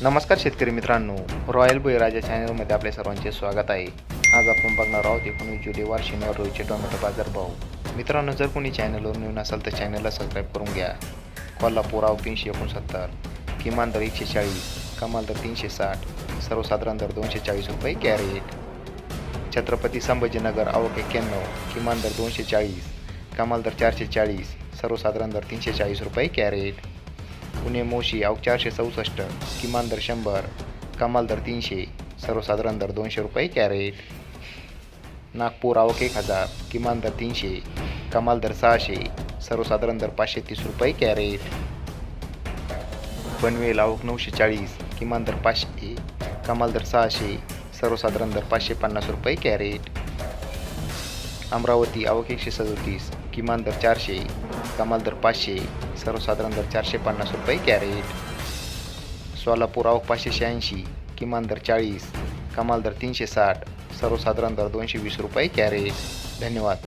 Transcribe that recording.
नमस्कार शेतकरी मित्रांनो, रॉयल बळीराजा चॅनलमध्ये आपले सर्वांचे स्वागत आहे. आज आपण बघणार आहोत 19 जुलै वार शनिवार रोजचे टोमॅटो बाजारभाव. मित्रांनो, जर कोणी चॅनलवर नवीन असाल तर चॅनलला सबस्क्राईब करून घ्या. कोल्हापूर आवक 369, किमान दर 140, कमाल दर 360, सर्वसाधारण दर 240 रुपये कॅरेट. छत्रपती संभाजीनगर आवक 91, किमान दर 240, कमाल दर 440, सर्वसाधारण दर 340 रुपये कॅरेट. पुणे मोशी आवक 464, किमान दर 100, कमाल दर 300, सर्वसाधारण दर 200 रुपये कॅरेट. नागपूर आवक 1000, किमान दर 300, कमाल दर 600, सर्वसाधारण दर 530 रुपये कॅरेट. पनवेल आवक 940, किमान दर 500, कमाल दर 600, सर्वसाधारण दर 550 रुपये कॅरेट. अमरावती आवक 137, किमान दर 400, कमाल दर 500, सर्वसाधारण दर 450 रुपये कॅरेट. सोलापूर आवक 586, किमान दर 40, कमाल दर 360, सर्वसाधारण दर 220 रुपये कॅरेट. धन्यवाद.